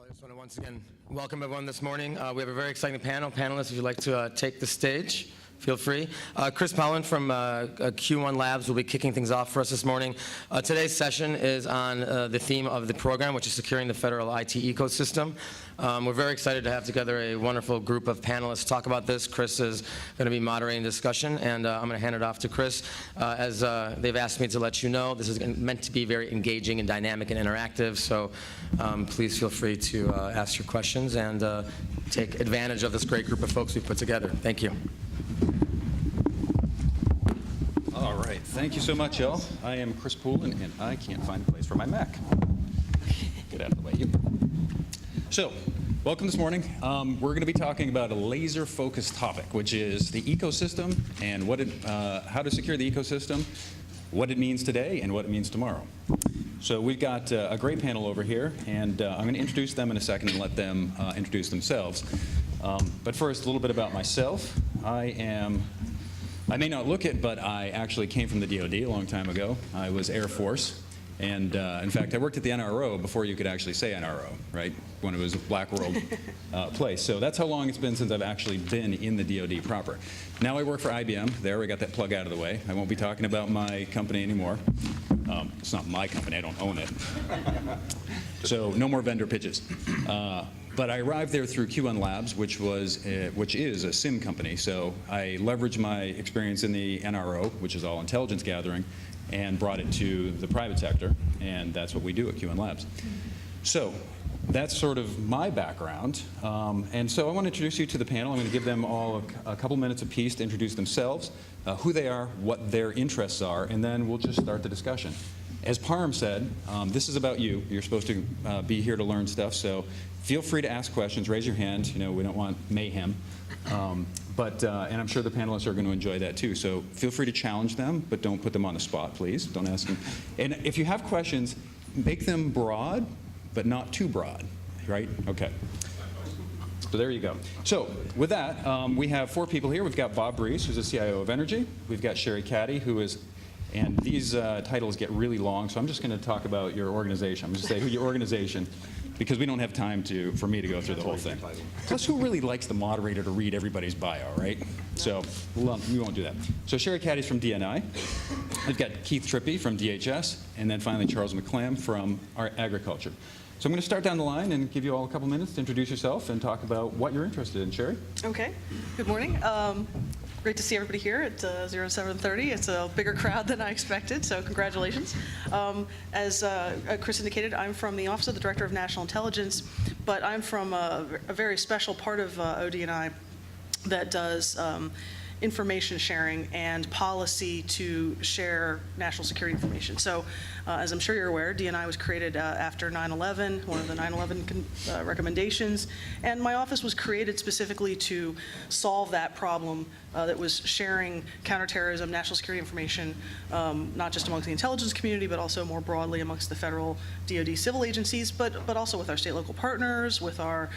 Well, I just want to once again welcome everyone this morning. We have a very exciting panel. Panelists, if you'd like to take the stage, feel free. Chris Pollan from Q1 Labs will be kicking things off for us this morning. Today's session is on the theme of the program, which is securing the federal IT ecosystem. We're very excited to have together a wonderful group of panelists to talk about this. Chris is going to be moderating the discussion, and I'm going to hand it off to Chris. As they've asked me to let you know, this is meant to be very engaging and dynamic and interactive, so please feel free to ask your questions and take advantage of this great group of folks we've put together. Thank you. All right, thank you so much, y'all. I am Chris Pollan, and I can't find a place for my Mac. Get out of the way, you. So, welcome this morning. We're going to be talking about a laser-focused topic, which is the ecosystem and how to secure the ecosystem, what it means today, and what it means tomorrow. So we've got a great panel over here, and I'm going to introduce them in a second and let them introduce themselves. But first, a little bit about myself. I may not look it, but I actually came from the DoD a long time ago. I was Air Force, and in fact, I worked at the NRO before you could actually say NRO, right? When it was a Black World place. So that's how long it's been since I've actually been in the DoD proper. Now I work for IBM. There, we got that plug out of the way. I won't be talking about my company anymore. It's not my company, I don't own it. So no more vendor pitches. But I arrived there through Q1 Labs, which is a SIM company. So I leveraged my experience in the NRO, which is all intelligence gathering, and brought it to the private sector, and that's what we do at Q1 Labs. So that's sort of my background. And so I want to introduce you to the panel. I'm going to give them all a couple minutes apiece to introduce themselves, who they are, what their interests are, and then we'll just start the discussion. As Parm said, this is about you. You're supposed to be here to learn stuff, so feel free to ask questions, raise your hand. You know, we don't want mayhem. And I'm sure the panelists are going to enjoy that too. So feel free to challenge them, but don't put them on the spot, please. Don't ask them. And if you have questions, make them broad, but not too broad, right? Okay. So there you go. So with that, we have 4 people here. We've got Bob Breeze, who's the CIO of Energy. We've got Sherry Caddy, who is, and these titles get really long, so I'm just going to talk about your organization. I'm just going to say who your organization, because we don't have time for me to go through the whole thing. Plus, who really likes the moderator to read everybody's bio, right? So we won't do that. So Sherry Caddy's from DNI. We've got Keith Trippey from DHS, and then finally Charles McClam from our agriculture. So I'm going to start down the line and give you all a couple minutes to introduce yourself and talk about what you're interested in. Sherry? Okay. Good morning. Great to see everybody here at 0730. It's a bigger crowd than I expected, so congratulations. As Chris indicated, I'm from the Office of the Director of National Intelligence, but I'm from a very special part of ODNI that does information sharing and policy to share national security information. So as I'm sure you're aware, DNI was created after 9/11, one of the 9/11 recommendations, and my office was created specifically to solve that problem that was sharing counterterrorism, national security information, not just amongst the intelligence community, but also more broadly amongst the federal DoD civil agencies, but also with our state local partners, with our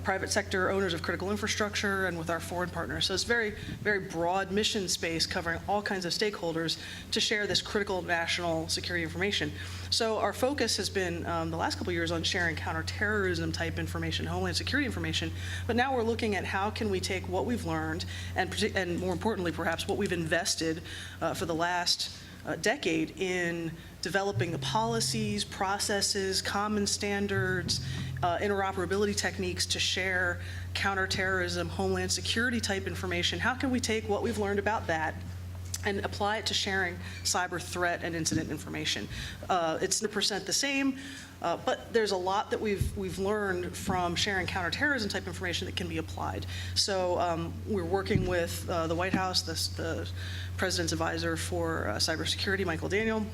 private sector owners of critical infrastructure, and with our foreign partners. So it's very, very broad mission space covering all kinds of stakeholders to share this critical national security information. So our focus has been the last couple of years on sharing counterterrorism type information, homeland security information, but now we're looking at how can we take what we've learned and more importantly perhaps what we've invested for the last decade in developing the policies, processes, common standards, interoperability techniques to share counterterrorism, homeland security type information. How can we take what we've learned about that and apply it to sharing cyber threat and incident information? It's 100% the same, but there's a lot that we've learned from sharing counterterrorism type information that can be applied. So we're working with the White House, the President's advisor for cybersecurity, Michael Daniel,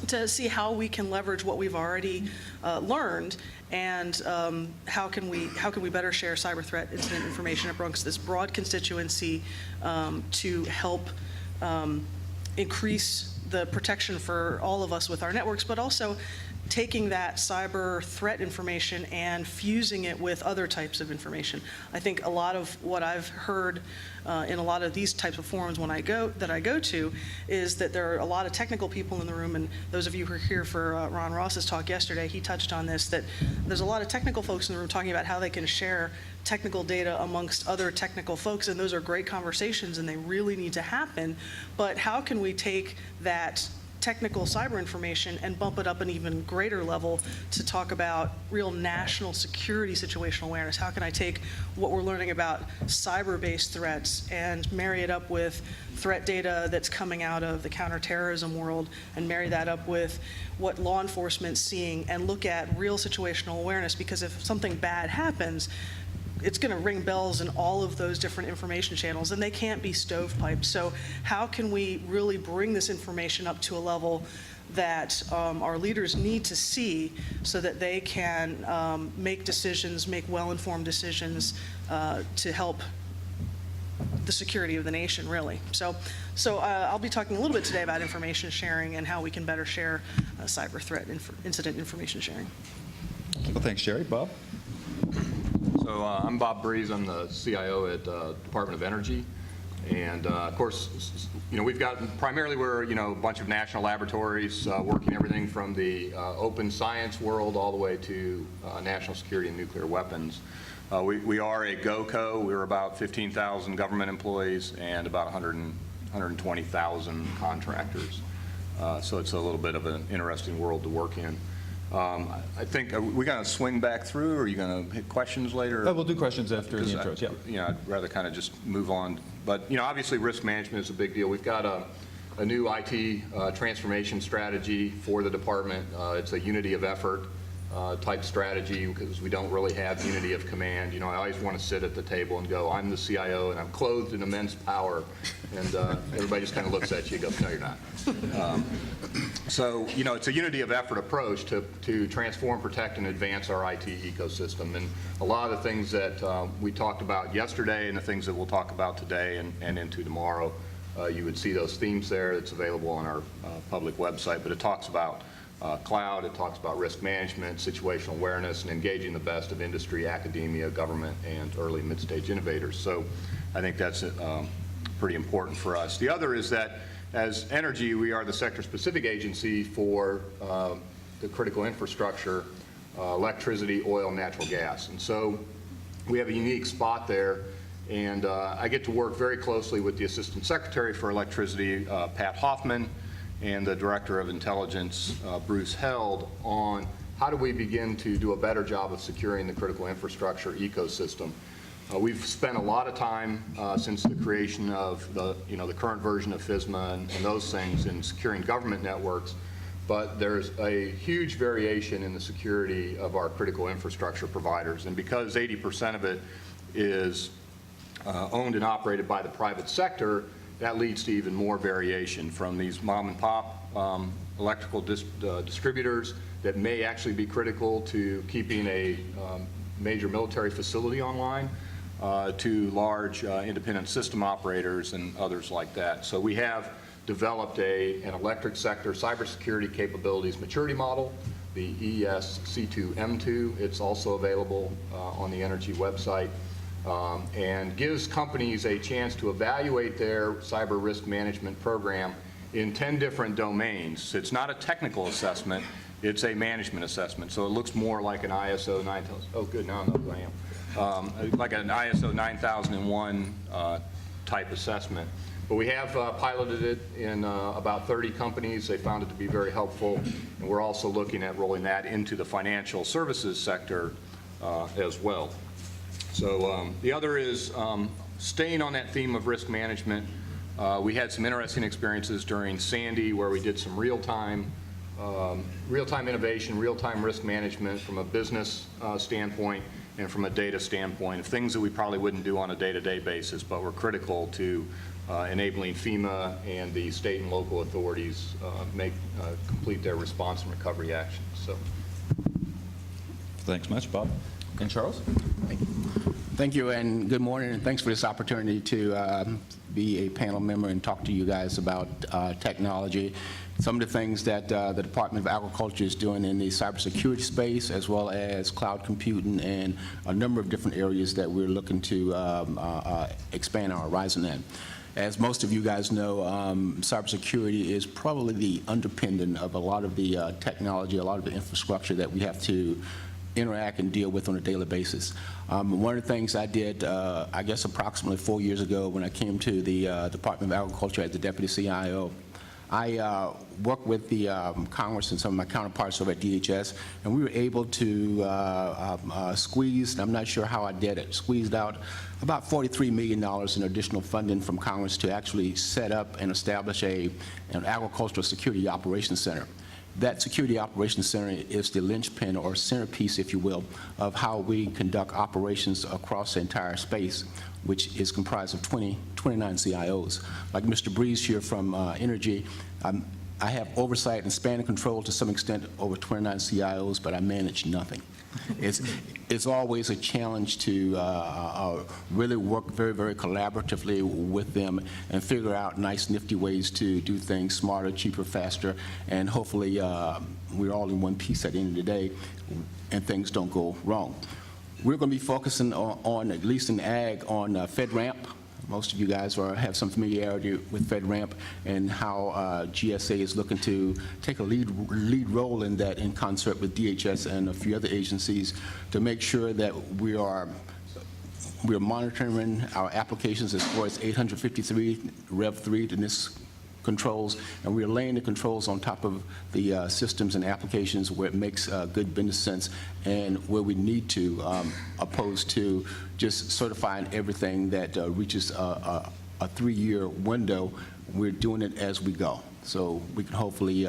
to see how we can leverage what we've already learned and how can we better share cyber threat incident information amongst this broad constituency to help increase the protection for all of us with our networks, but also taking that cyber threat information and fusing it with other types of information. I think a lot of what I've heard in a lot of these types of forums that I go to is that there are a lot of technical people in the room, and those of you who were here for Ron Ross's talk yesterday, he touched on this, that there's a lot of technical folks in the room talking about how they can share technical data amongst other technical folks, and those are great conversations and they really need to happen. But how can we take that technical cyber information and bump it up an even greater level to talk about real national security situational awareness? How can I take what we're learning about cyber-based threats and marry it up with threat data that's coming out of the counterterrorism world and marry that up with what law enforcement's seeing and look at real situational awareness? Because if something bad happens, it's going to ring bells in all of those different information channels, and they can't be stovepiped. So how can we really bring this information up to a level that our leaders need to see so that they can make decisions, make well-informed decisions to help the security of the nation, really. So I'll be talking a little bit today about information sharing and how we can better share cyber threat incident information sharing. Well, thanks, Jerry. Bob? So I'm Bob Breeze. I'm the CIO at Department of Energy. And of course, we've got primarily we're, a bunch of national laboratories working everything from the open science world all the way to national security and nuclear weapons. We are a GOCO. We're about 15,000 government employees and about 120,000 contractors. So it's a little bit of an interesting world to work in. I think, are we going to swing back through, or are you going to hit questions later? We'll do questions after the intros, I'd rather kind of just move on. But, obviously risk management is a big deal. We've got a new IT transformation strategy for the department. It's a unity of effort type strategy because we don't really have unity of command. I always want to sit at the table and go, I'm the CIO and I'm clothed in immense power. And everybody just kind of looks at you and goes, no, you're not. So, it's a unity of effort approach to transform, protect, and advance our IT ecosystem. And a lot of the things that we talked about yesterday and the things that we'll talk about today and into tomorrow, you would see those themes there. It's available on our public website, but it talks about cloud, it talks about risk management, situational awareness, and engaging the best of industry, academia, government, and early and mid-stage innovators. So I think that's pretty important for us. The other is that as Energy, we are the sector-specific agency for the critical infrastructure, electricity, oil, and natural gas. And so we have a unique spot there. And I get to work very closely with the Assistant Secretary for Electricity, Pat Hoffman, and the Director of Intelligence, Bruce Held, on how do we begin to do a better job of securing the critical infrastructure ecosystem. We've spent a lot of time since the creation of the current version of FISMA and those things in securing government networks, but there's a huge variation in the security of our critical infrastructure providers. And because 80% of it is owned and operated by the private sector, that leads to even more variation from these mom and pop electrical distributors that may actually be critical to keeping a major military facility online to large independent system operators and others like that. So we have developed an electric sector cybersecurity capabilities maturity model, the ESC2M2. It's also available on the Energy website. And gives companies a chance to evaluate their cyber risk management program in 10 different domains. It's not a technical assessment, it's a management assessment. So it looks more like an ISO 9000, oh good, now I know who I am. Like an ISO 9001 type assessment. But we have piloted it in about 30 companies. They found it to be very helpful. And we're also looking at rolling that into the financial services sector as well. So the other is staying on that theme of risk management. We had some interesting experiences during Sandy where we did some real-time innovation, real-time risk management from a business standpoint and from a data standpoint of things that we probably wouldn't do on a day-to-day basis, but were critical to enabling FEMA and the state and local authorities complete their response and recovery actions. So, Thanks much, Bob. And Charles? Thank you, and good morning, and thanks for this opportunity to be a panel member and talk to you guys about technology. Some of the things that the Department of Agriculture is doing in the cybersecurity space, as well as cloud computing, and a number of different areas that we're looking to expand our horizon in. As most of you guys know, cybersecurity is probably the underpinning of a lot of the technology, a lot of the infrastructure that we have to interact and deal with on a daily basis. One of the things I did, I guess approximately 4 years ago when I came to the Department of Agriculture as the Deputy CIO, I worked with the Congress and some of my counterparts over at DHS, and we were able to squeeze, and I'm not sure how I did it, squeezed out about $43 million in additional funding from Congress to actually set up and establish an agricultural security operations center. That Security Operations Center is the linchpin or centerpiece, if you will, of how we conduct operations across the entire space, which is comprised of 29 CIOs. Like Mr. Breeze here from Energy, I have oversight and span of control to some extent over 29 CIOs, but I manage nothing. It's always a challenge to really work very, very collaboratively with them and figure out nice, nifty ways to do things smarter, cheaper, faster, and hopefully we're all in one piece at the end of the day and things don't go wrong. We're going to be focusing on at least in ag, on FedRAMP. Most of you guys have some familiarity with FedRAMP and how GSA is looking to take a lead role in that in concert with DHS and a few other agencies to make sure that we're monitoring our applications as far as 853 Rev 3 to NIST controls, and we're laying the controls on top of the systems and applications where it makes good business sense and where we need to, opposed to just certifying everything that reaches a 3-year window. We're doing it as we go. So we can hopefully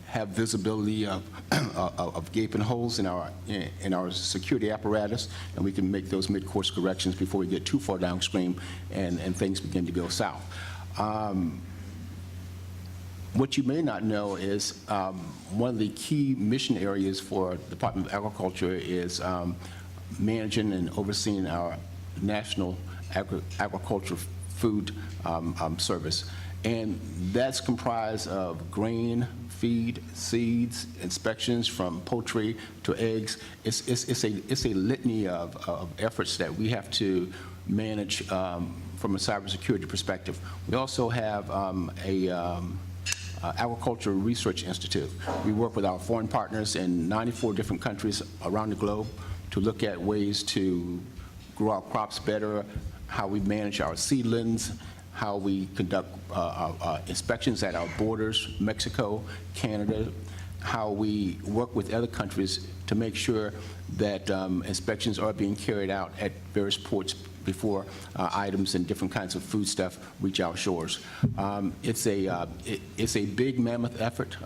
have visibility of gaping holes in our security apparatus, and we can make those mid-course corrections before we get too far downstream and things begin to go south. What you may not know is one of the key mission areas for the Department of Agriculture is managing and overseeing our national agricultural food service. And that's comprised of grain, feed, seeds, inspections from poultry to eggs. It's a litany of efforts that we have to manage from a cybersecurity perspective. We also have Agricultural Research Institute. We work with our foreign partners in 94 different countries around the globe to look at ways to grow our crops better, how we manage our seedlings, how we conduct inspections at our borders, Mexico, Canada, how we work with other countries to make sure that inspections are being carried out at various ports before items and different kinds of food stuff reach our shores. It's a big mammoth effort.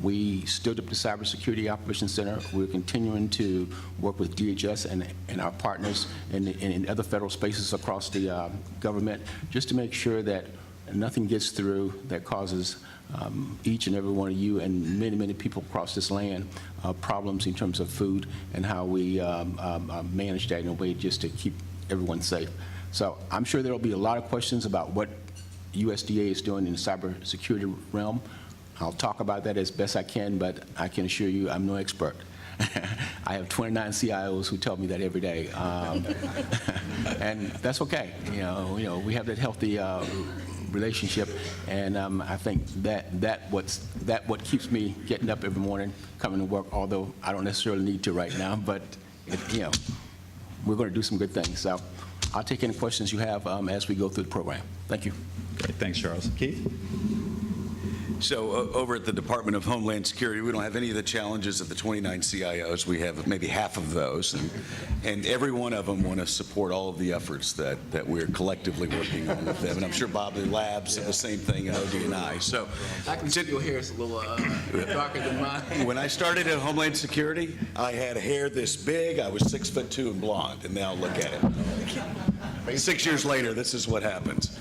We stood up the Cybersecurity Operations Center. We're continuing to work with DHS and our partners in other federal spaces across the government just to make sure that nothing gets through that causes each and every one of you and many, many people across this land problems in terms of food and how we manage that in a way just to keep everyone safe. So I'm sure there will be a lot of questions about what USDA is doing in the cybersecurity realm. I'll talk about that as best I can, but I can assure you I'm no expert. I have 29 CIOs who tell me that every day, and that's okay. You know, we have that healthy relationship, and I think that what keeps me getting up every morning, coming to work. Although I don't necessarily need to right now, but we're going to do some good things. So I'll take any questions you have as we go through the program. Thank you. Great, thanks, Charles. Keith? So over at the Department of Homeland Security, we don't have any of the challenges of the 29 CIOs. We have maybe half of those, and every one of them want to support all of the efforts that we're collectively working on with them. And I'm sure Bob, the labs have the same thing in OD&I. So I can see your hair is a little darker than mine. when I started at Homeland Security, I had hair this big. I was 6'2" and blonde, and now look at it. 6 years later, this is what happens.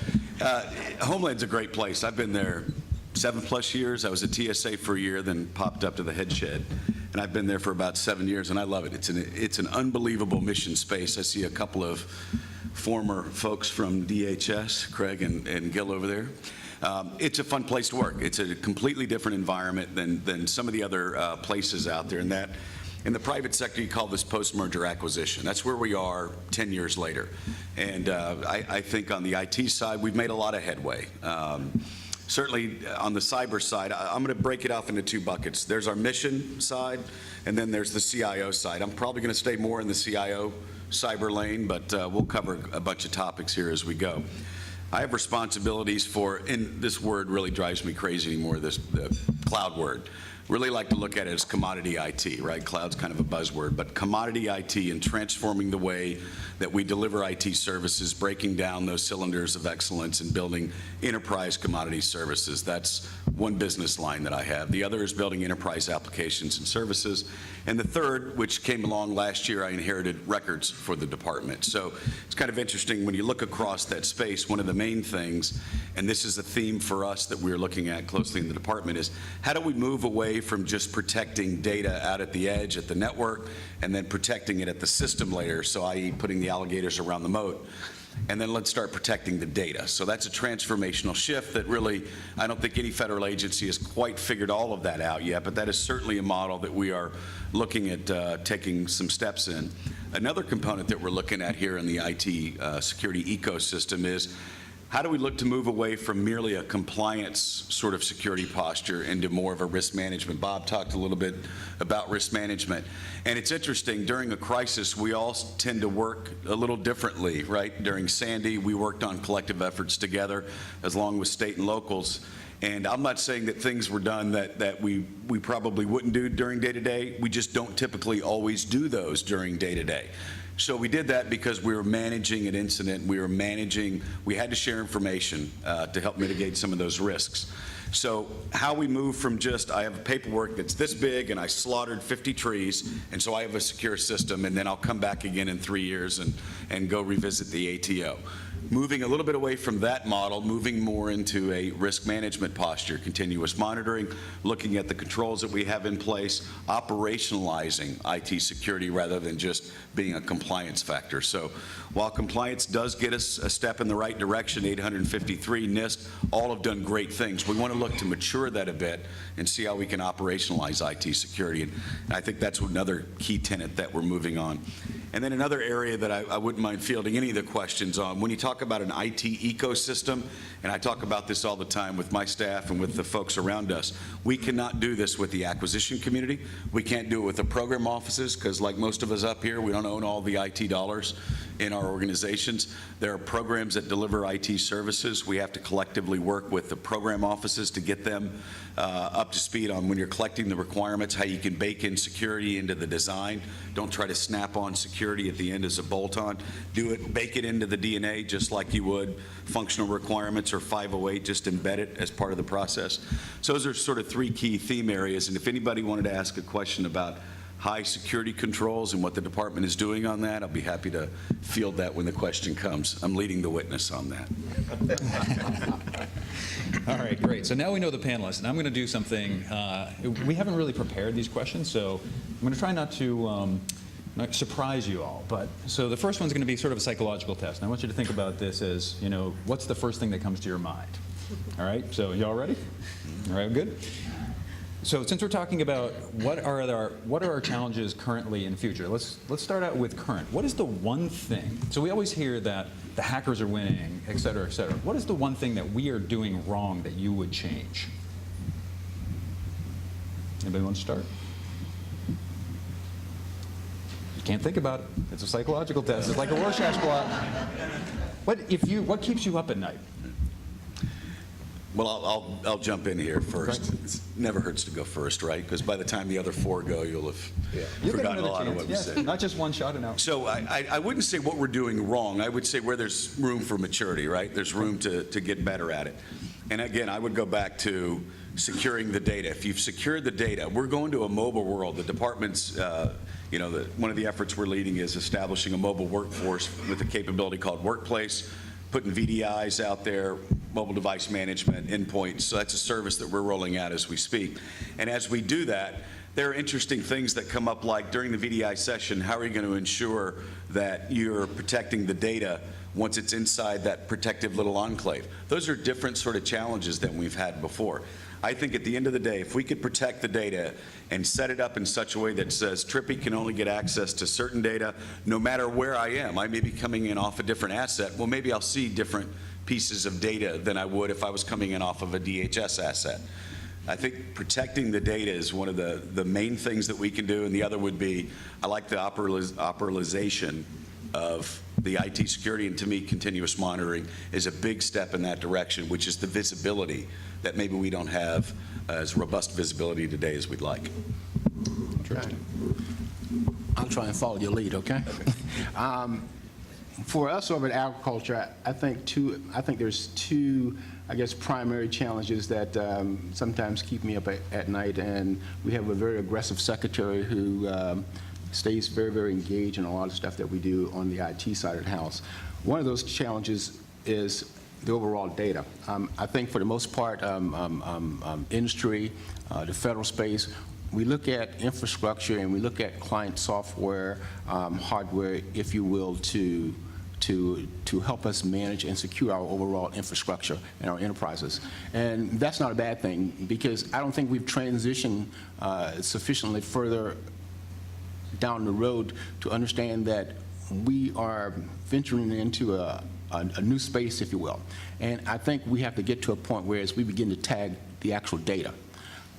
Homeland's a great place. I've been there 7+ years. I was at TSA for a year, then popped up to the head shed. and I've been there for about 7 years, and I love it. It's an unbelievable mission space. I see a couple of former folks from DHS, Craig and Gil over there. It's a fun place to work. It's a completely different environment than some of the other places out there. In the private sector, you call this post-merger acquisition. That's where we are 10 years later. And I think on the IT side, we've made a lot of headway. Certainly on the cyber side, I'm going to break it off into two buckets. There's our mission side, and then there's the CIO side. I'm probably going to stay more in the CIO cyber lane, but we'll cover a bunch of topics here as we go. I have responsibilities for, and this word really drives me crazy anymore, the cloud word. Really like to look at it as commodity IT, right? Cloud's kind of a buzzword, but commodity IT and transforming the way that we deliver IT services, breaking down those cylinders of excellence and building enterprise commodity services. That's one business line that I have. The other is building enterprise applications and services. And the third, which came along last year, I inherited records for the department. So it's kind of interesting when you look across that space, one of the main things, and this is a theme for us that we're looking at closely in the department, is how do we move away from just protecting data out at the edge, at the network, and then protecting it at the system layer, so i.e. putting the alligators around the moat, and then let's start protecting the data. So that's a transformational shift that really, I don't think any federal agency has quite figured all of that out yet, but that is certainly a model that we are looking at taking some steps in. Another component that we're looking at here in the IT security ecosystem is how do we look to move away from merely a compliance sort of security posture into more of a risk management? Bob talked a little bit about risk management. And it's interesting, during a crisis, we all tend to work a little differently, right? During Sandy, we worked on collective efforts together, as long with state and locals. And I'm not saying that things were done that we probably wouldn't do during day-to-day. We just don't typically always do those during day-to-day. So we did that because we were managing an incident. We had to share information to help mitigate some of those risks. So how we move from just, I have paperwork that's this big and I slaughtered 50 trees, and so I have a secure system, and then I'll come back again in 3 years and go revisit the ATO. Moving a little bit away from that model, moving more into a risk management posture, continuous monitoring, looking at the controls that we have in place, operationalizing IT security rather than just being a compliance factor. So while compliance does get us a step in the right direction, 853, NIST, all have done great things. We want to look to mature that a bit and see how we can operationalize IT security. And I think that's another key tenet that we're moving on. And then another area that I wouldn't mind fielding any of the questions on, when you talk about an IT ecosystem, and I talk about this all the time with my staff and with the folks around us, we cannot do this with the acquisition community. We can't do it with the program offices, because like most of us up here, we don't own all the IT dollars in our organizations. There are programs that deliver IT services. We have to collectively work with the program offices to get them up to speed on when you're collecting the requirements, how you can bake in security into the design. Don't try to snap on security at the end as a bolt-on. Do it, bake it into the DNA just like you would functional requirements or 508, just embed it as part of the process. So those are sort of three key theme areas, and if anybody wanted to ask a question about high security controls and what the department is doing on that, I'll be happy to field that when the question comes. I'm leading the witness on that. All right, great. So now we know the panelists, and I'm going to do something. We haven't really prepared these questions, so I'm going to try not to not surprise you all. But so the first one's going to be sort of a psychological test. And I want you to think about this as, what's the first thing that comes to your mind? All right, so y'all ready? All right, good. So since we're talking about what are our challenges currently and future, let's start out with current. What is the one thing? So we always hear that the hackers are winning, et cetera, et cetera. What is the one thing that we are doing wrong that you would change? Anybody want to start? You can't think about it. It's a psychological test. It's like a Rorschach blot. What keeps you up at night? Well, I'll jump in here first. It never hurts to go first, right? Because by the time the other four go, you'll have forgotten a lot of what we said. Not just one shot and out. So I wouldn't say what we're doing wrong. I would say where there's room for maturity, right? There's room to get better at it. And again, I would go back to securing the data. If you've secured the data, we're going to a mobile world. The department's, one of the efforts we're leading is establishing a mobile workforce with a capability called Workplace, putting VDIs out there, mobile device management, endpoints. So that's a service that we're rolling out as we speak. And as we do that, there are interesting things that come up, like during the VDI session, how are you going to ensure that you're protecting the data once it's inside that protective little enclave? Those are different sort of challenges than we've had before. I think at the end of the day, if we could protect the data and set it up in such a way that says Trippy can only get access to certain data no matter where I am. I may be coming in off a different asset. Well, maybe I'll see different pieces of data than I would if I was coming in off of a DHS asset. I think protecting the data is one of the main things that we can do, and the other would be, I like the operationalization of the IT security, and to me, continuous monitoring is a big step in that direction, which is the visibility that maybe we don't have as robust visibility today as we'd like. I'll try and follow your lead, okay? For us over at agriculture, I think there's two, I guess, primary challenges that sometimes keep me up at night, and we have a very aggressive secretary who stays very, very engaged in a lot of stuff that we do on the IT side of the house. One of those challenges is the overall data. I think for the most part, industry, the federal space, we look at infrastructure and we look at client software, hardware, if you will, to help us manage and secure our overall infrastructure and our enterprises. And that's not a bad thing, because I don't think we've transitioned sufficiently further down the road to understand that we are venturing into a new space, if you will. And I think we have to get to a point where as we begin to tag the actual data,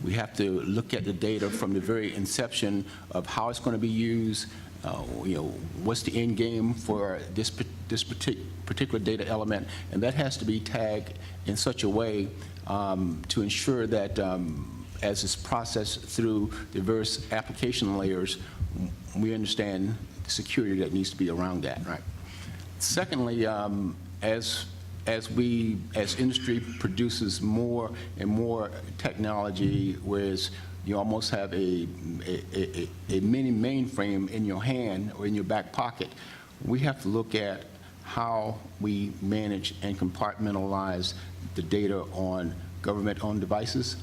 we have to look at the data from the very inception of how it's going to be used, what's the end game for this particular data element, and that has to be tagged in such a way to ensure that as it's processed through the various application layers, we understand the security that needs to be around that, right? Secondly, as industry produces more and more technology, whereas you almost have a mini mainframe in your hand or in your back pocket, we have to look at how we manage and compartmentalize the data on government-owned devices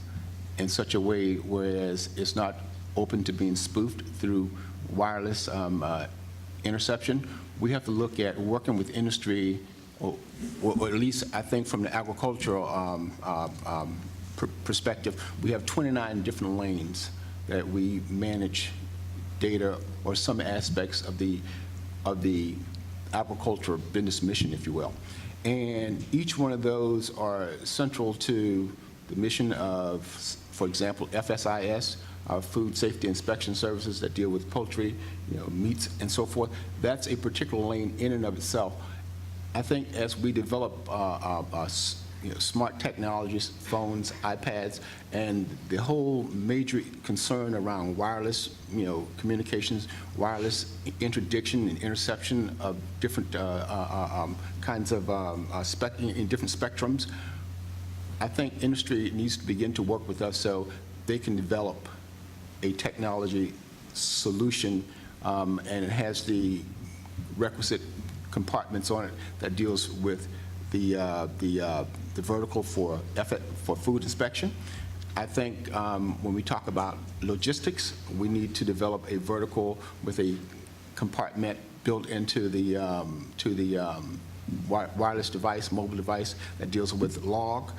in such a way whereas it's not open to being spoofed through wireless interception. We have to look at working with industry, or at least I think from the agricultural perspective, we have 29 different lanes that we manage data or some aspects of the agriculture business mission, if you will. And each one of those are central to the mission of, for example, FSIS, our food safety inspection services that deal with poultry, meats and so forth. That's a particular lane in and of itself. I think as we develop smart technologies, phones, iPads, and the whole major concern around wireless, communications, wireless interdiction and interception of different kinds of in different spectrums, I think industry needs to begin to work with us so they can develop a technology solution, and it has the requisite compartments on it that deals with the vertical for food inspection. I think when we talk about logistics, we need to develop a vertical with a compartment built into the wireless device, mobile device that deals with log,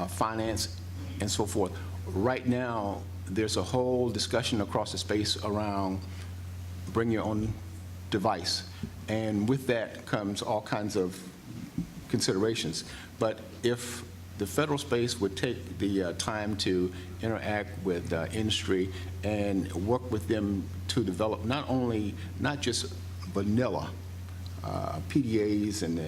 finance, and so forth. Right now, there's a whole discussion across the space around bring your own device. And with that comes all kinds of considerations. But if the federal space would take the time to interact with industry and work with them to develop not just vanilla PDAs and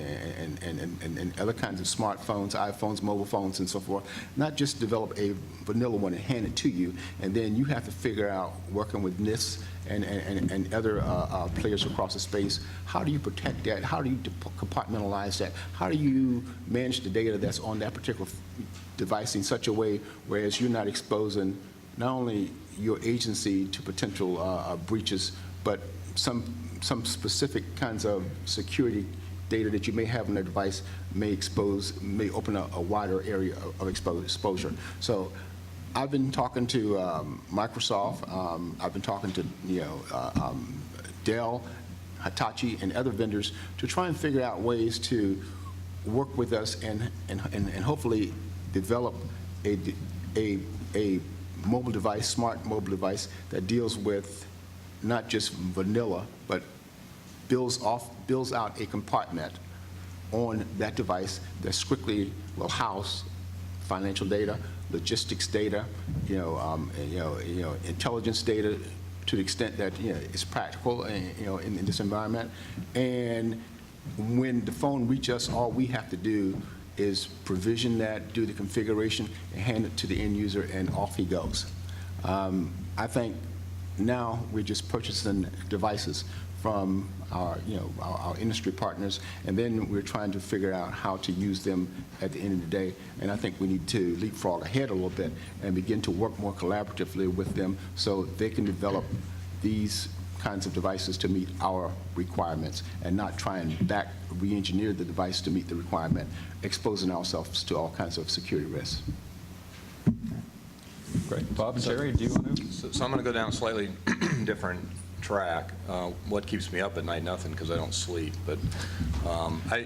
other kinds of smartphones, iPhones, mobile phones, and so forth, not just develop a vanilla one and hand it to you, and then you have to figure out, working with NIST and other players across the space, how do you protect that? How do you compartmentalize that? How do you manage the data that's on that particular device in such a way whereas you're not exposing not only your agency to potential breaches, but some specific kinds of security data that you may have on the device may open a wider area of exposure. So I've been talking to Microsoft, I've been talking to Dell, Hitachi, and other vendors to try and figure out ways to work with us and hopefully develop a mobile device, smart mobile device that deals with not just vanilla, but builds out a compartment on that device that strictly will house financial data, logistics data, intelligence data to the extent that it's practical, in this environment. And when the phone reaches us, all we have to do is provision that, do the configuration, and hand it to the end user, and off he goes. I think now we're just purchasing devices from our industry partners, and then we're trying to figure out how to use them at the end of the day. And I think we need to leapfrog ahead a little bit and begin to work more collaboratively with them so they can develop these kinds of devices to meet our requirements and not try and re-engineer the device to meet the requirement, exposing ourselves to all kinds of security risks. Great. Bob and Jerry, do you want to? So I'm going to go down a slightly different track. What keeps me up at night? Nothing, because I don't sleep. But I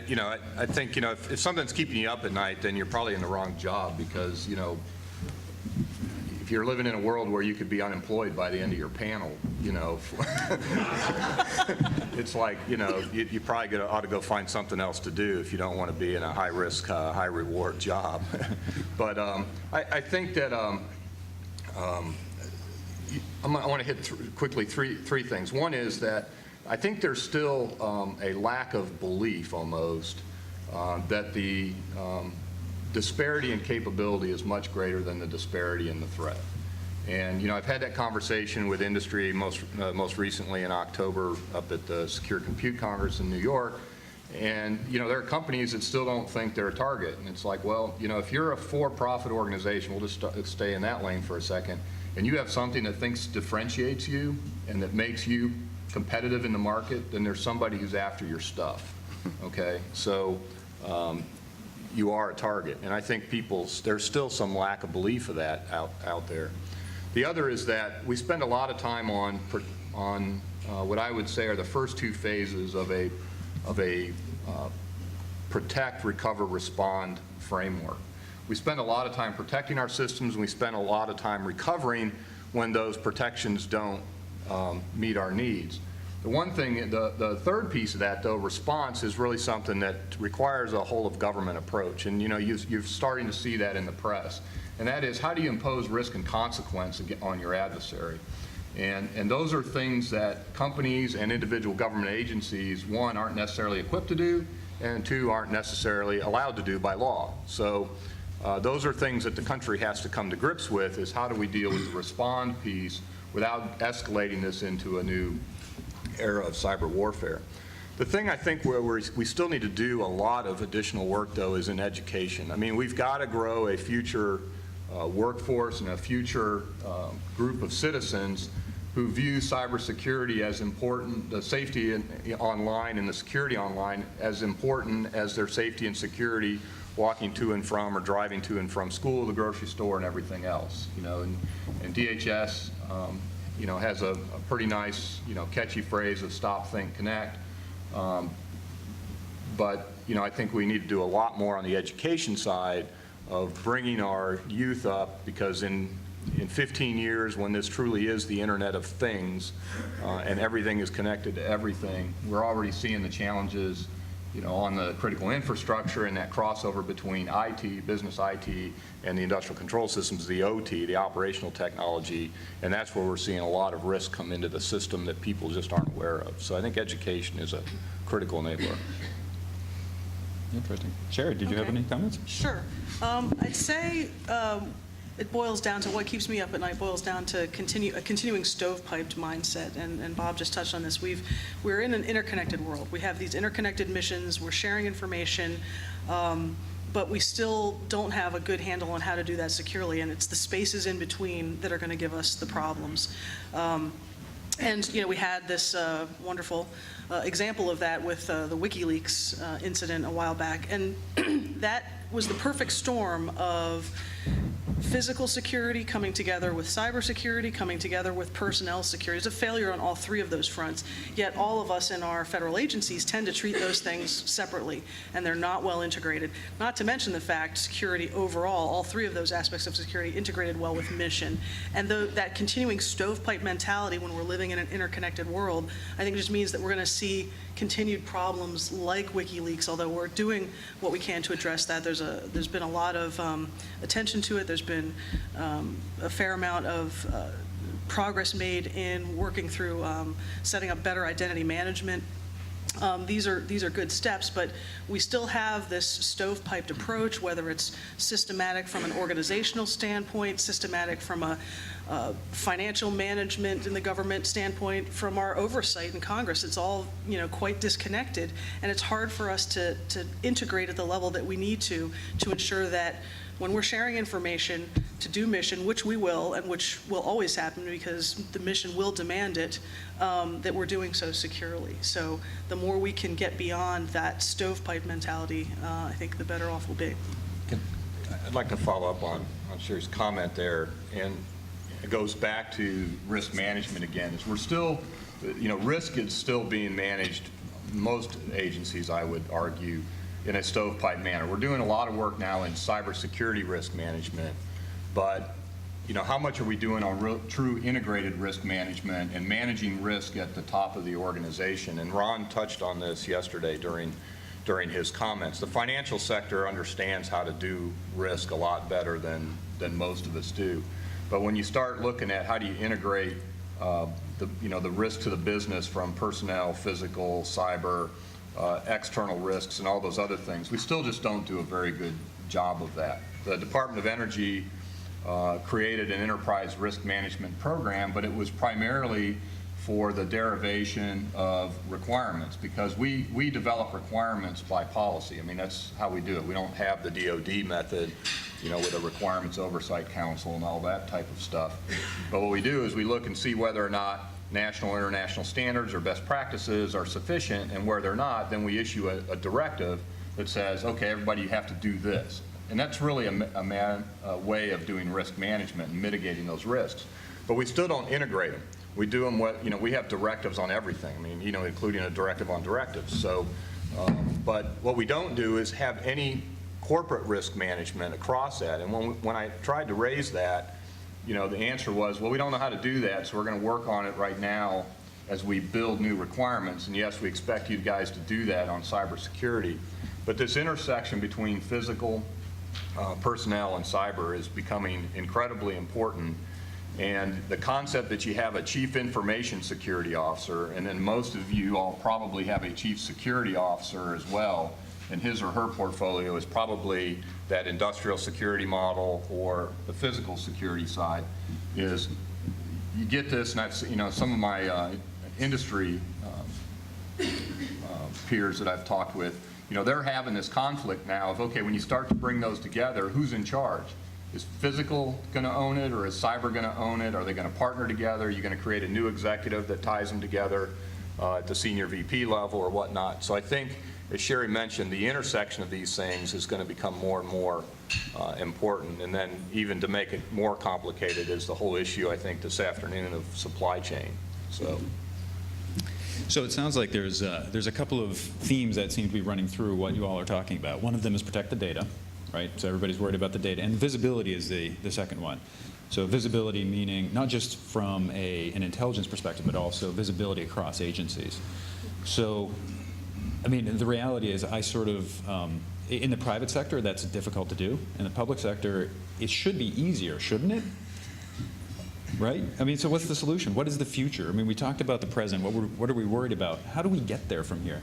think if something's keeping you up at night, then you're probably in the wrong job, because if you're living in a world where you could be unemployed by the end of your panel, it's like you probably ought to go find something else to do if you don't want to be in a high-risk, high-reward job. But I think that I want to hit quickly three things. One is that I think there's still a lack of belief almost that the disparity in capability is much greater than the disparity in the threat. And I've had that conversation with industry most recently in October up at the Secure Compute Congress in New York. And there are companies that still don't think they're a target. And it's like, well, if you're a for-profit organization, we'll just stay in that lane for a second, and you have something that differentiates you and that makes you competitive in the market, then there's somebody who's after your stuff. Okay, so you are a target, and I think there's still some lack of belief of that out there. The other is that we spend a lot of time on what I would say are the first two phases of a protect, recover, respond framework. We spend a lot of time protecting our systems, and we spend a lot of time recovering when those protections don't meet our needs. The third piece of that, though, response, is really something that requires a whole of government approach. And you're starting to see that in the press. And that is, how do you impose risk and consequence on your adversary? And those are things that companies and individual government agencies, one, aren't necessarily equipped to do, and two, aren't necessarily allowed to do by law. So those are things that the country has to come to grips with, is how do we deal with the respond piece without escalating this into a new era of cyber warfare. The thing I think where we still need to do a lot of additional work, though, is in education. I mean, we've got to grow a future workforce and a future group of citizens who view cybersecurity as important, the safety online and the security online as important as their safety and security walking to and from or driving to and from school, the grocery store, and everything else. And DHS has a pretty nice, catchy phrase of stop, think, connect. But, I think we need to do a lot more on the education side of bringing our youth up, because in 15 years, when this truly is the Internet of Things, and everything is connected to everything, we're already seeing the challenges, on the critical infrastructure and that crossover between IT, business IT, and the industrial control systems, the OT, the operational technology, and that's where we're seeing a lot of risk come into the system that people just aren't aware of. So I think education is a critical enabler. Interesting. Sherry, did you have any comments? Sure. I'd say it boils down to what keeps me up at night, boils down to a continuing stovepiped mindset. And Bob just touched on this. We're in an interconnected world. We have these interconnected missions. We're sharing information. But we still don't have a good handle on how to do that securely. And it's the spaces in between that are going to give us the problems. And, we had this wonderful example of that with the WikiLeaks incident a while back. And that was the perfect storm of physical security coming together with cybersecurity, coming together with personnel security. It's a failure on all three of those fronts, yet all of us in our federal agencies tend to treat those things separately, and they're not well integrated. Not to mention the fact security overall, all three of those aspects of security integrated well with mission. And that continuing stovepipe mentality when we're living in an interconnected world, I think just means that we're going to see continued problems like WikiLeaks, although we're doing what we can to address that. There's been a lot of attention to it. There's been a fair amount of progress made in working through setting up better identity management. These are good steps, but we still have this stovepiped approach, whether it's systematic from an organizational standpoint, systematic from a financial management in the government standpoint, from our oversight in Congress. It's all quite disconnected, and it's hard for us to integrate at the level that we need to ensure that when we're sharing information to do mission, which we will and which will always happen because the mission will demand it, that we're doing so securely. So the more we can get beyond that stovepipe mentality, I think the better off we'll be. I'd like to follow up on Sherry's comment there, and it goes back to risk management again. We're still, risk is still being managed, most agencies, I would argue, in a stovepipe manner. We're doing a lot of work now in cybersecurity risk management, but how much are we doing on true integrated risk management and managing risk at the top of the organization? And Ron touched on this yesterday during his comments. The financial sector understands how to do risk a lot better than most of us do. But when you start looking at how do you integrate the risk to the business from personnel, physical, cyber, external risks, and all those other things, we still just don't do a very good job of that. The Department of Energy created an enterprise risk management program, but it was primarily for the derivation of requirements, because we develop requirements by policy. I mean, that's how we do it. We don't have the DOD method, with a requirements oversight council and all that type of stuff. But what we do is we look and see whether or not national or international standards or best practices are sufficient, and where they're not, then we issue a directive that says, okay, everybody, you have to do this. And that's really a way of doing risk management and mitigating those risks. But we still don't integrate them. We do them we have directives on everything. I mean, including a directive on directives. So, but what we don't do is have any corporate risk management across that. And when I tried to raise that, the answer was, well, we don't know how to do that, so we're going to work on it right now as we build new requirements. And yes, we expect you guys to do that on cybersecurity. But this intersection between physical, personnel, and cyber is becoming incredibly important. And the concept that you have a chief information security officer, and then most of you all probably have a chief security officer as well, and his or her portfolio is probably that industrial security model or the physical security side, is you get this, and I've some of my industry peers that I've talked with, they're having this conflict now of, okay, when you start to bring those together, who's in charge? Is physical going to own it, or is cyber going to own it? Are they going to partner together? Are you going to create a new executive that ties them together at the senior VP level or whatnot? So I think, as Sherry mentioned, the intersection of these things is going to become more and more important. And then even to make it more complicated is the whole issue, I think, this afternoon of supply chain. So it sounds like there's a couple of themes that seem to be running through what you all are talking about. One of them is protect the data, right? So everybody's worried about the data. And visibility is the second one. So visibility meaning not just from an intelligence perspective, but also visibility across agencies. So, I mean, the reality is I sort of, in the private sector, that's difficult to do. In the public sector, it should be easier, shouldn't it? Right? I mean, so what's the solution? What is the future? I mean, we talked about the present. What are we worried about? How do we get there from here?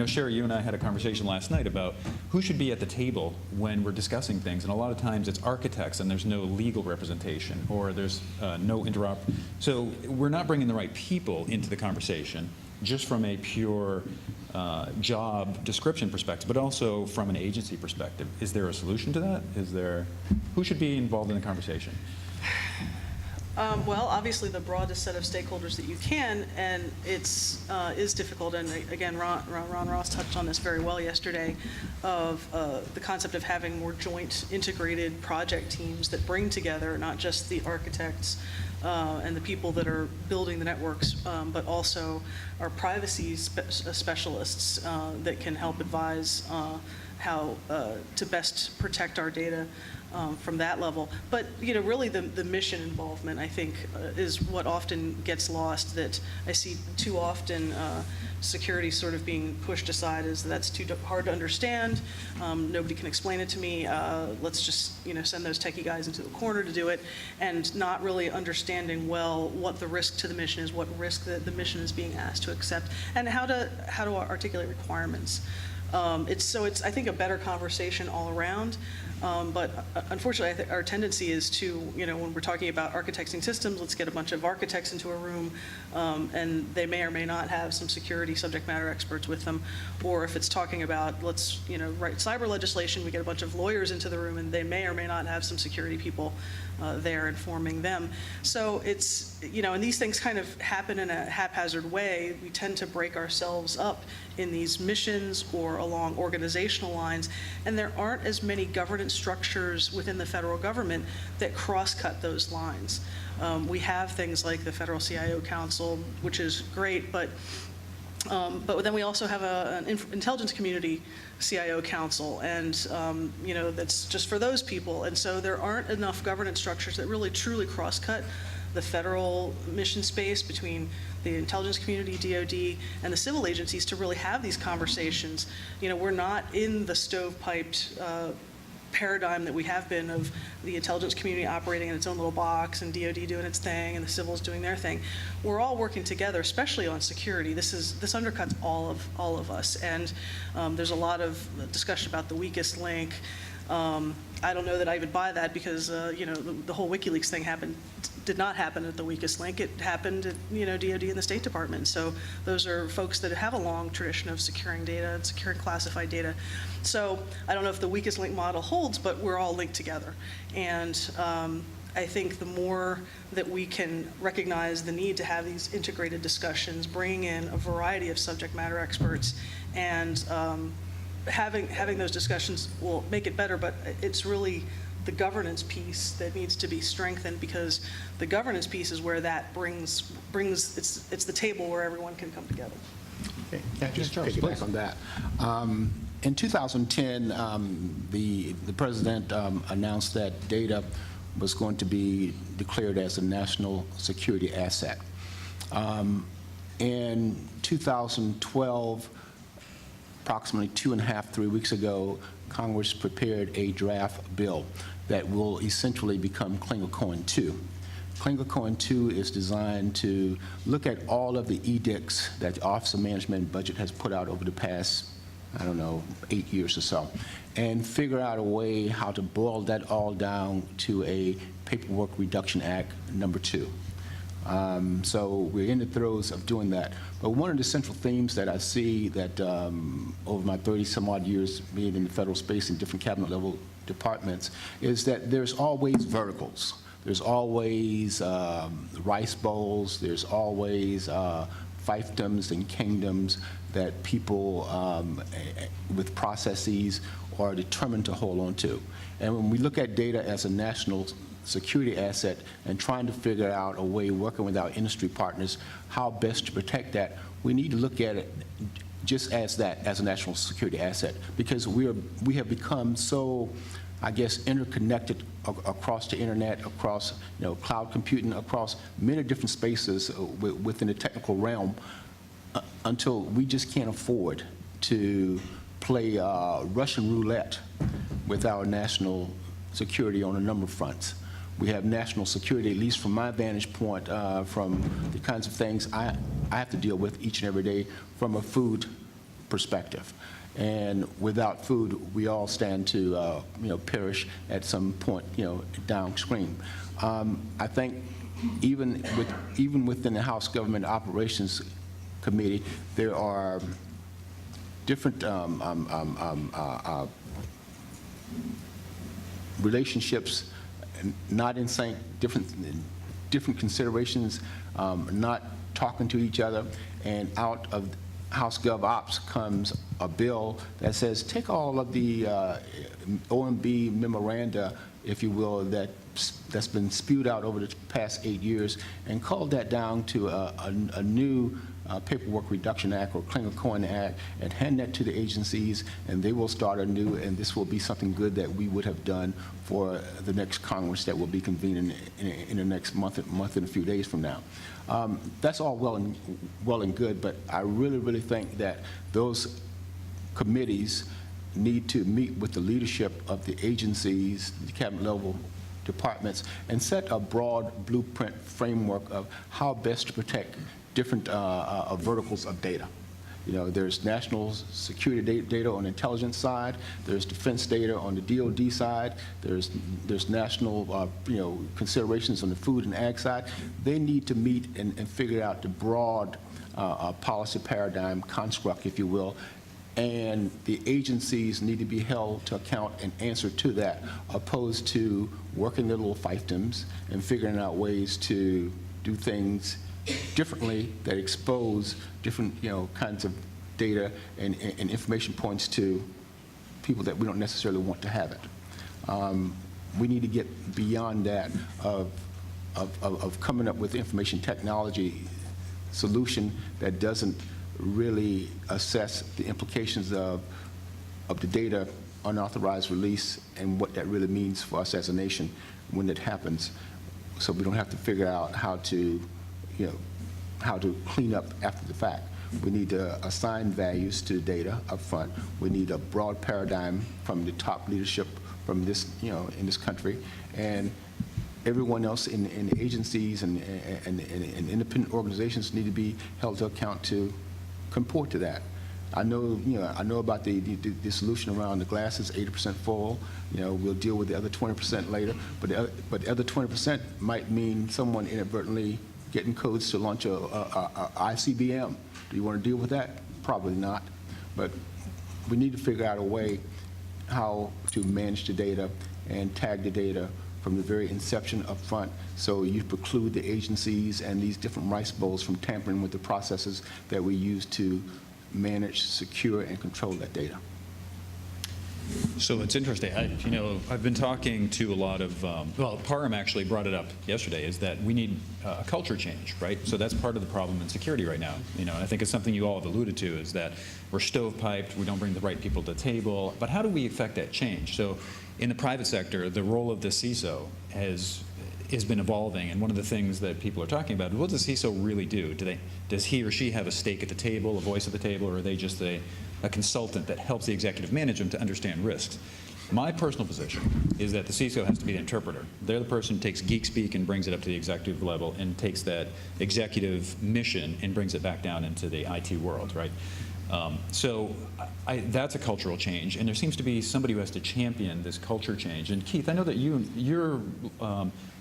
Sherry, you and I had a conversation last night about who should be at the table when we're discussing things. And a lot of times it's architects and there's no legal representation, or there's no interop. So we're not bringing the right people into the conversation just from a pure job description perspective, but also from an agency perspective. Is there a solution to that? Who should be involved in the conversation? Well, obviously, the broadest set of stakeholders that you can, and it's is difficult. And again, Ron Ross touched on this very well yesterday, of the concept of having more joint integrated project teams that bring together not just the architects and the people that are building the networks, but also our privacy specialists that can help advise how to best protect our data from that level. But, really the mission involvement, I think, is what often gets lost, that I see too often security sort of being pushed aside as that's too hard to understand, nobody can explain it to me, let's just, send those techie guys into the corner to do it, and not really understanding well what the risk to the mission is, what risk that the mission is being asked to accept, and how to articulate requirements. It's I think, a better conversation all around. But unfortunately, I think our tendency is to, when we're talking about architecting systems, let's get a bunch of architects into a room, and they may or may not have some security subject matter experts with them. Or if it's talking about, let's, write cyber legislation, we get a bunch of lawyers into the room, and they may or may not have some security people there informing them. So it's, and these things kind of happen in a haphazard way. We tend to break ourselves up in these missions or along organizational lines, and there aren't as many governance structures within the federal government that cross-cut those lines. We have things like the Federal CIO Council, which is great, but then we also have an intelligence community CIO council, and that's just for those people. And so there aren't enough governance structures that really truly cross-cut the federal mission space between the intelligence community, DoD, and the civil agencies to really have these conversations. We're not in the stovepiped paradigm that we have been of the intelligence community operating in its own little box and DoD doing its thing and the civils doing their thing. We're all working together, especially on security. This undercuts all of us, and there's a lot of discussion about the weakest link. I don't know that I would buy that, because the whole WikiLeaks thing did not happen at the weakest link. It happened at DoD and the State Department. So those are folks that have a long tradition of securing data and securing classified data. So I don't know if the weakest link model holds, but we're all linked together. And I think the more that we can recognize the need to have these integrated discussions, bringing in a variety of subject matter experts, and having those discussions will make it better. But it's really the governance piece that needs to be strengthened, because the governance piece is where that brings it's the table where everyone can come together. Okay, can I just piggyback on that? In 2010, the president announced that data was going to be declared as a national security asset. In 2012, approximately 3 weeks ago, Congress prepared a draft bill that will essentially become Klinger-Cohen 2. Klinger-Cohen 2 is designed to look at all of the edicts that the Office of Management and Budget has put out over the past, 8 years or so, and figure out a way how to boil that all down to a Paperwork Reduction Act number 2. So we're in the throes of doing that. But one of the central themes that I see that over my 30-some-odd years being in the federal space in different cabinet-level departments is that there's always verticals. There's always rice bowls. There's always fiefdoms and kingdoms that people with processes are determined to hold on to. And when we look at data as a national security asset and trying to figure out a way, working with our industry partners, how best to protect that, we need to look at it just as that, as a national security asset, because we have become so, I guess, interconnected across the internet, across cloud computing, across many different spaces within the technical realm, until we just can't afford to play Russian roulette with our national security on a number of fronts. We have national security, at least from my vantage point, from the kinds of things I have to deal with each and every day from a food perspective. And without food, we all stand to perish at some point downstream. I think even within the House Government Operations Committee, there are different relationships not in sync, different different considerations, not talking to each other, and out of House Gov Ops comes a bill that says take all of the OMB memoranda, if you will, that's been spewed out over the past 8 years and call that down to a new Paperwork Reduction Act or Klinger-Cohen Act and hand that to the agencies, and they will start anew, and this will be something good that we would have done for the next Congress that will be convening in the next month and a few days from now. That's all well and good, but I really think that those committees need to meet with the leadership of the agencies, the cabinet level departments, and set a broad blueprint framework of how best to protect different verticals of data. You know, there's national security data on the intelligence side, there's defense data on the DoD side, there's national, considerations on the food and ag side. They need to meet and figure out the broad policy paradigm construct, if you will, and the agencies need to be held to account and answer to that, opposed to working their little fiefdoms and figuring out ways to do things differently that expose different, kinds of data and information points to people that we don't necessarily want to have it. We need to get beyond that of coming up with information technology solution that doesn't really assess the implications of the data unauthorized release and what that really means for us as a nation when it happens, so we don't have to figure out how to clean up after the fact. We need to assign values to data up front. We need a broad paradigm from the top leadership from this, in this country, and everyone else in agencies and independent organizations need to be held to account to comport to that. I know about the solution around the glass is 80% full. We'll deal with the other 20% later, but the other 20% might mean someone inadvertently getting codes to launch a ICBM. Do you want to deal with that? Probably not. But we need to figure out a way how to manage the data and tag the data from the very inception up front, so you preclude the agencies and these different rice bowls from tampering with the processes that we use to manage, secure, and control that data. So it's interesting. I've been talking to a lot of, Parham actually brought it up yesterday, is that we need a culture change, right? So that's part of the problem in security right now. And I think it's something you all have alluded to, is that we're stovepiped, we don't bring the right people to the table. But how do we affect that change? So in the private sector, the role of the CISO has been evolving, and one of the things that people are talking about, what does CISO really do? Does he or she have a stake at the table, a voice at the table, or are they just a consultant that helps the executive management to understand risks? My personal position is that the CISO has to be the interpreter. They're the person who takes geek speak and brings it up to the executive level and takes that executive mission and brings it back down into the IT world, right? So that's a cultural change, and there seems to be somebody who has to champion this culture change. And Keith, I know that you're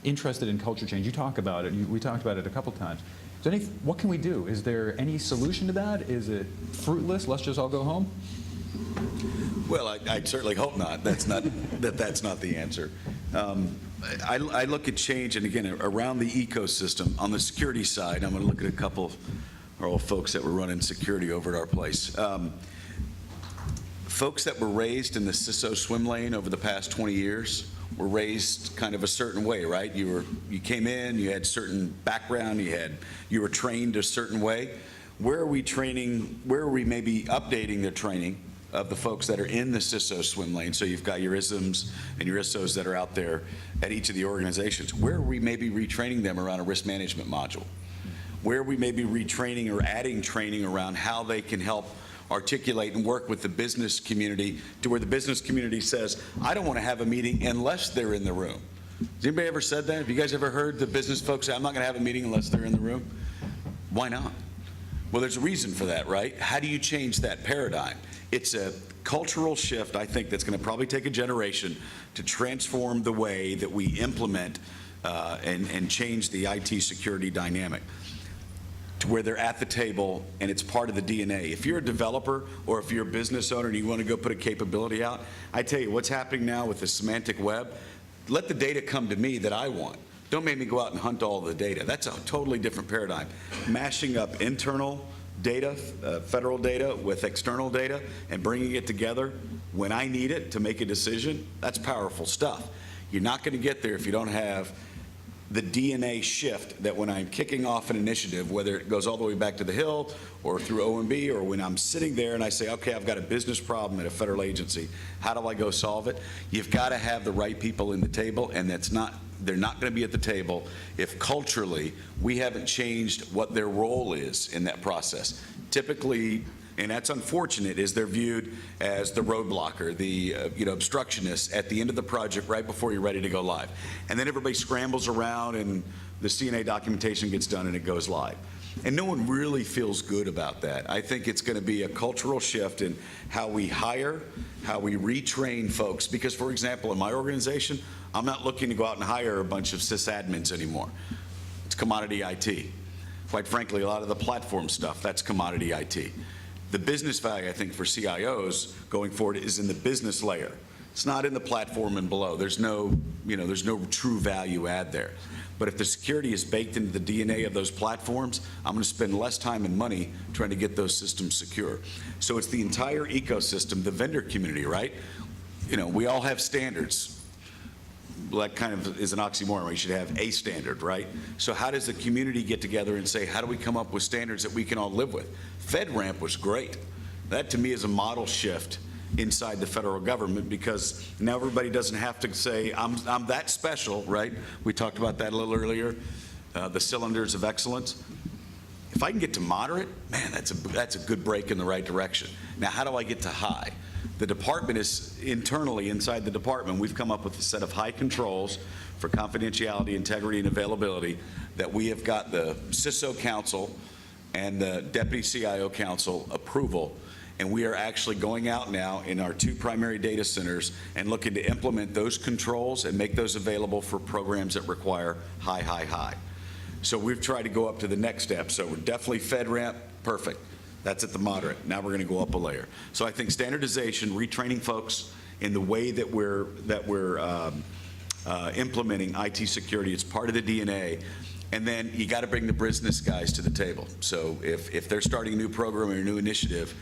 interested in culture change. You talk about it. We talked about it a couple times. What can we do? Is there any solution to that? Is it fruitless? Let's just all go home? Well, I certainly hope not. That's not the answer. I look at change, and again, around the ecosystem. On the security side, I'm going to look at a couple of folks that were running security over at our place. Folks that were raised in the CISO swim lane over the past 20 years were raised kind of a certain way, right? You came in, you had certain background, you were trained a certain way. Where are we training? Where are we maybe updating the training of the folks that are in the CISO swim lane? So you've got your ISMs and your ISOs that are out there at each of the organizations. Where are we maybe retraining them around a risk management module? Where we may be retraining or adding training around how they can help articulate and work with the business community to where the business community says, I don't want to have a meeting unless they're in the room. Has anybody ever said that? Have you guys ever heard the business folks say, I'm not going to have a meeting unless they're in the room? Why not? Well, there's a reason for that, right? How do you change that paradigm? It's a cultural shift, I think, that's going to probably take a generation to transform the way that we implement and change the IT security dynamic, to where they're at the table and it's part of the DNA. If you're a developer or if you're a business owner and you want to go put a capability out, I tell you what's happening now with the semantic web, let the data come to me that I want. Don't make me go out and hunt all the data. That's a totally different paradigm. Mashing up internal data, federal data with external data, and bringing it together when I need it to make a decision, that's powerful stuff. You're not going to get there if you don't have the DNA shift that when I'm kicking off an initiative, whether it goes all the way back to the Hill or through OMB, or when I'm sitting there and I say, okay, I've got a business problem at a federal agency, how do I go solve it? You've got to have the right people in the table, and they're not going to be at the table if culturally we haven't changed what their role is in that process. Typically, and that's unfortunate, is they're viewed as the roadblocker, the obstructionist at the end of the project right before you're ready to go live. And then everybody scrambles around and the CNA documentation gets done and it goes live. And no one really feels good about that. I think it's going to be a cultural shift in how we hire, how we retrain folks. Because, for example, in my organization, I'm not looking to go out and hire a bunch of sysadmins anymore. It's commodity IT. Quite frankly, a lot of the platform stuff, that's commodity IT. The business value, I think, for CIOs going forward is in the business layer. It's not in the platform and below. There's no true value add there. But if the security is baked into the DNA of those platforms, I'm going to spend less time and money trying to get those systems secure. So it's the entire ecosystem, the vendor community, right? We all have standards. Well, that kind of is an oxymoron. We should have a standard, right? So how does the community get together and say, how do we come up with standards that we can all live with? FedRAMP was great. That, to me, is a model shift inside the federal government, because now everybody doesn't have to say, I'm that special, right? We talked about that a little earlier, the cylinders of excellence. If I can get to moderate, man, that's a good break in the right direction. Now, how do I get to high? The department is internally, inside the department, we've come up with a set of high controls for confidentiality, integrity, and availability that we have got the CISO Council and the Deputy CIO Council approval. And we are actually going out now in our 2 primary data centers and looking to implement those controls and make those available for programs that require high, high, high. So we've tried to go up to the next step. So we're definitely FedRAMP, perfect. That's at the moderate. Now we're going to go up a layer. So I think standardization, retraining folks in the way that we're implementing IT security, it's part of the DNA. And then you got to bring the business guys to the table. So if they're starting a new program or a new initiative,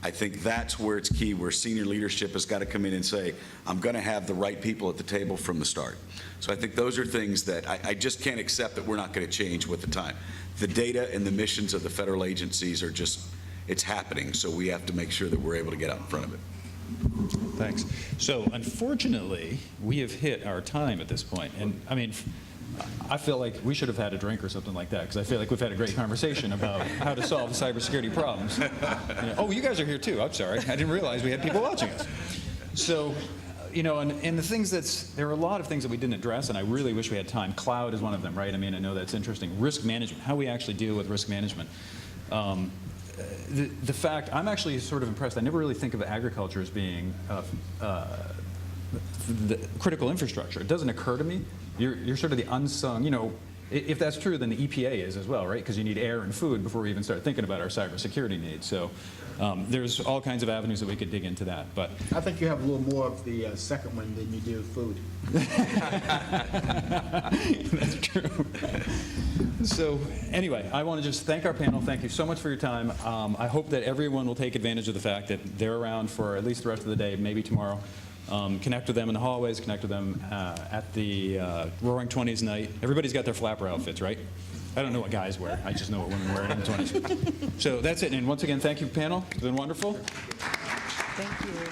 I think that's where it's key, where senior leadership has got to come in and say, I'm going to have the right people at the table from the start. So I think those are things that I just can't accept that we're not going to change with the time. The data and the missions of the federal agencies are just, it's happening. So we have to make sure that we're able to get out in front of it. Thanks. So unfortunately, we have hit our time at this point. And I mean, I feel like we should have had a drink or something like that, because I feel like we've had a great conversation about how to solve cybersecurity problems. Oh, you guys are here too. I'm sorry. I didn't realize we had people watching us. So, and the things there are a lot of things that we didn't address, and I really wish we had time. Cloud is one of them, right? I mean, I know that's interesting. Risk management, how we actually deal with risk management. The fact, I'm actually sort of impressed. I never really think of agriculture as being the critical infrastructure. It doesn't occur to me. You're sort of the unsung, if that's true, then the EPA is as well, right? Because you need air and food before we even start thinking about our cybersecurity needs. So there's all kinds of avenues that we could dig into that. But I think you have a little more of the second one than you do food. That's true. So anyway, I want to just thank our panel. Thank you so much for your time. I hope that everyone will take advantage of the fact that they're around for at least the rest of the day, maybe tomorrow. Connect with them in the hallways, connect with them at the Roaring 20s night. Everybody's got their flapper outfits, right? I don't know what guys wear. I just know what women wear in the 20s. So that's it. And once again, thank you, panel. It's been wonderful. Thank you.